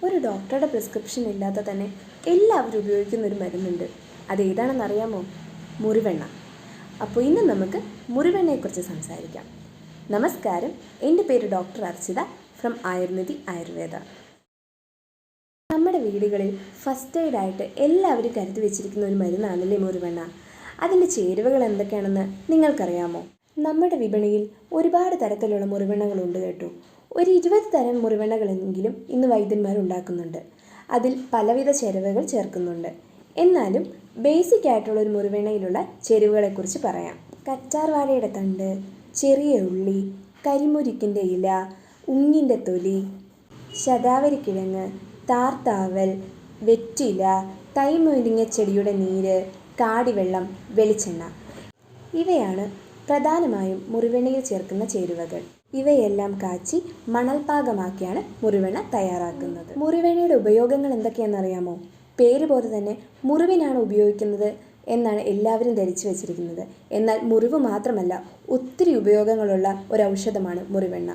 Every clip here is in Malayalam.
ഒരു ഡോക്ടറുടെ പ്രിസ്ക്രിപ്ഷൻ ഇല്ലാതെ തന്നെ എല്ലാവരും ഉപയോഗിക്കുന്ന ഒരു മരുന്നുണ്ട്. അതേതാണെന്നറിയാമോ? മുറിവെണ്ണ. അപ്പോൾ ഇന്ന് നമുക്ക് മുറിവെണ്ണയെക്കുറിച്ച് സംസാരിക്കാം. നമസ്കാരം, എൻ്റെ പേര് ഡോക്ടർ അർച്ചിത ഫ്രം ആയുർനിധി ആയുർവേദ. നമ്മുടെ വീടുകളിൽ ഫസ്റ്റ് എയ്ഡായിട്ട് എല്ലാവരും കരുതി വെച്ചിരിക്കുന്ന ഒരു മരുന്നാണല്ലേ മുറിവെണ്ണ. അതിൻ്റെ ചേരുവകൾ എന്തൊക്കെയാണെന്ന് നിങ്ങൾക്കറിയാമോ? നമ്മുടെ വിപണിയിൽ ഒരുപാട് തരത്തിലുള്ള മുറിവെണ്ണകളുണ്ട് കേട്ടോ. ഒരു 20 തരം മുറിവെണ്ണകളെങ്കിലും ഇന്ന് വൈദ്യന്മാർ ഉണ്ടാക്കുന്നുണ്ട്. അതിൽ പലവിധ ചേരുവകൾ ചേർക്കുന്നുണ്ട്. എന്നാലും ബേസിക് ആയിട്ടുള്ള ഒരു മുറിവെണ്ണയിലുള്ള ചേരുവകളെക്കുറിച്ച് പറയാം. കറ്റാർവാഴയുടെ തണ്ട്, ചെറിയ ഉള്ളി, കരിമുരിക്കിൻ്റെ ഇല, ഉങ്ങിൻ്റെ തൊലി, ശതാവരിക്കിഴങ്ങ്, താർത്താവൽ, വെറ്റില, തൈമുരിങ്ങച്ചെടിയുടെ നീര്, കാടിവെള്ളം, വെളിച്ചെണ്ണ ഇവയാണ് പ്രധാനമായും മുറിവെണ്ണയിൽ ചേർക്കുന്ന ചേരുവകൾ. ഇവയെല്ലാം കാച്ചി മണൽപാകമാക്കിയാണ് മുറിവെണ്ണ തയ്യാറാക്കുന്നത്. മുറിവെണ്ണയുടെ ഉപയോഗങ്ങൾ എന്തൊക്കെയാണെന്നറിയാമോ? പേര് പോലെ തന്നെ മുറിവിനാണ് ഉപയോഗിക്കുന്നത് എന്നാണ് എല്ലാവരും ധരിച്ചു വച്ചിരിക്കുന്നത്. എന്നാൽ മുറിവ് മാത്രമല്ല, ഒത്തിരി ഉപയോഗങ്ങളുള്ള ഒരു ഔഷധമാണ് മുറിവെണ്ണ.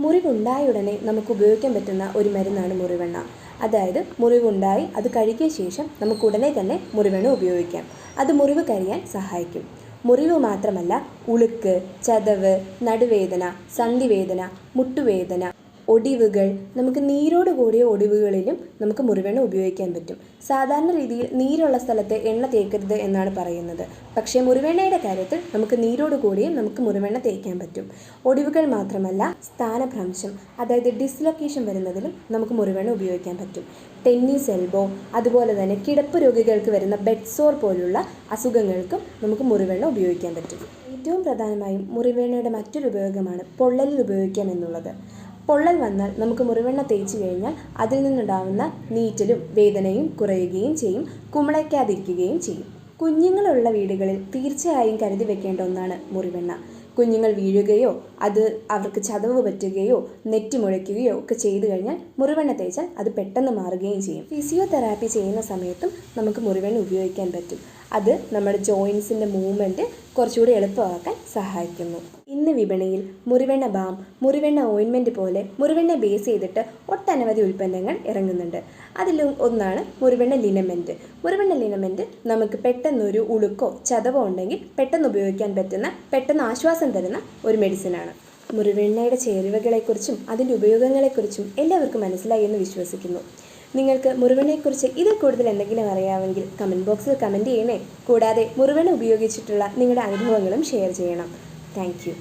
മുറിവുണ്ടായ ഉടനെ നമുക്ക് ഉപയോഗിക്കാൻ പറ്റുന്ന ഒരു മരുന്നാണ് മുറിവെണ്ണ. അതായത് മുറിവുണ്ടായി അത് കഴുകിയ ശേഷം നമുക്ക് ഉടനെ തന്നെ മുറിവെണ്ണ ഉപയോഗിക്കാം. അത് മുറിവ് കരിയാൻ സഹായിക്കും. മുറിവ് മാത്രമല്ല, ഉളുക്ക്, ചതവ്, നടുവേദന, സന്ധിവേദന, മുട്ടുവേദന, ഒടിവുകൾ, നമുക്ക് നീരോട് കൂടിയ ഒടിവുകളിലും നമുക്ക് മുറിവെണ്ണ ഉപയോഗിക്കാൻ പറ്റും. സാധാരണ രീതിയിൽ നീരുള്ള സ്ഥലത്ത് എണ്ണ തേക്കരുത് എന്നാണ് പറയുന്നത്. പക്ഷേ മുറിവെണ്ണയുടെ കാര്യത്തിൽ നമുക്ക് നീരോട് കൂടിയും നമുക്ക് മുറിവെണ്ണ തേക്കാൻ പറ്റും. ഒടിവുകൾ മാത്രമല്ല, സ്ഥാനഭ്രംശം അതായത് ഡിസ്ലൊക്കേഷൻ വരുന്നതിലും നമുക്ക് മുറിവെണ്ണ ഉപയോഗിക്കാൻ പറ്റും. ടെന്നീസ് എൽബോ, അതുപോലെ തന്നെ കിടപ്പ് രോഗികൾക്ക് വരുന്ന ബെഡ് സോർ പോലുള്ള അസുഖങ്ങൾക്കും നമുക്ക് മുറിവെണ്ണ ഉപയോഗിക്കാൻ പറ്റും. ഏറ്റവും പ്രധാനമായും മുറിവെണ്ണയുടെ മറ്റൊരു ഉപയോഗമാണ് പൊള്ളലിൽ ഉപയോഗിക്കാം എന്നുള്ളത്. പൊള്ളൽ വന്നാൽ നമുക്ക് മുറിവെണ്ണ തേച്ച് കഴിഞ്ഞാൽ അതിൽ നിന്നുണ്ടാകുന്ന നീറ്റലും വേദനയും കുറയുകയും ചെയ്യും, കുമിളയ്ക്കാതിരിക്കുകയും ചെയ്യും. കുഞ്ഞുങ്ങളുള്ള വീടുകളിൽ തീർച്ചയായും കരുതി വെക്കേണ്ട ഒന്നാണ് മുറിവെണ്ണ. കുഞ്ഞുങ്ങൾ വീഴുകയോ അത് അവർക്ക് ചതവ് പറ്റുകയോ നെറ്റി മുഴയ്ക്കുകയോ ഒക്കെ ചെയ്തു കഴിഞ്ഞാൽ മുറിവെണ്ണ തേച്ചാൽ അത് പെട്ടെന്ന് മാറുകയും ചെയ്യും. ഫിസിയോതെറാപ്പി ചെയ്യുന്ന സമയത്തും നമുക്ക് മുറിവെണ്ണ ഉപയോഗിക്കാൻ പറ്റും. അത് നമ്മുടെ ജോയിൻസിൻ്റെ മൂവ്മെൻറ്റ് കുറച്ചുകൂടി എളുപ്പമാക്കാൻ സഹായിക്കുന്നു. ഇന്ന് വിപണിയിൽ മുറിവെണ്ണ ബാം, മുറിവെണ്ണ ഓയിൻമെൻറ്റ് പോലെ മുറിവെണ്ണ ബേസ് ചെയ്തിട്ട് ഒട്ടനവധി ഉൽപ്പന്നങ്ങൾ ഇറങ്ങുന്നുണ്ട്. അതിലും ഒന്നാണ് മുറിവെണ്ണ ലിനമെൻറ്റ്. മുറിവെണ്ണ ലിനമെൻറ്റ് നമുക്ക് പെട്ടെന്നൊരു ഉളുക്കോ ചതവോ ഉണ്ടെങ്കിൽ പെട്ടെന്ന് ഉപയോഗിക്കാൻ പറ്റുന്ന, പെട്ടെന്ന് ആശ്വാസം തരുന്ന ഒരു മെഡിസിനാണ്. മുറിവെണ്ണയുടെ ചേരുവകളെക്കുറിച്ചും അതിൻ്റെ ഉപയോഗങ്ങളെക്കുറിച്ചും എല്ലാവർക്കും മനസ്സിലായി എന്ന് വിശ്വസിക്കുന്നു. നിങ്ങൾക്ക് മുറിവെണ്ണയെക്കുറിച്ച് ഇതിൽ കൂടുതൽ എന്തെങ്കിലും അറിയാമെങ്കിൽ കമൻറ്റ് ബോക്സിൽ കമൻറ്റ് ചെയ്യണേ. കൂടാതെ മുറിവെണ്ണ ഉപയോഗിച്ചിട്ടുള്ള നിങ്ങളുടെ അനുഭവങ്ങളും ഷെയർ ചെയ്യണം. Thank you.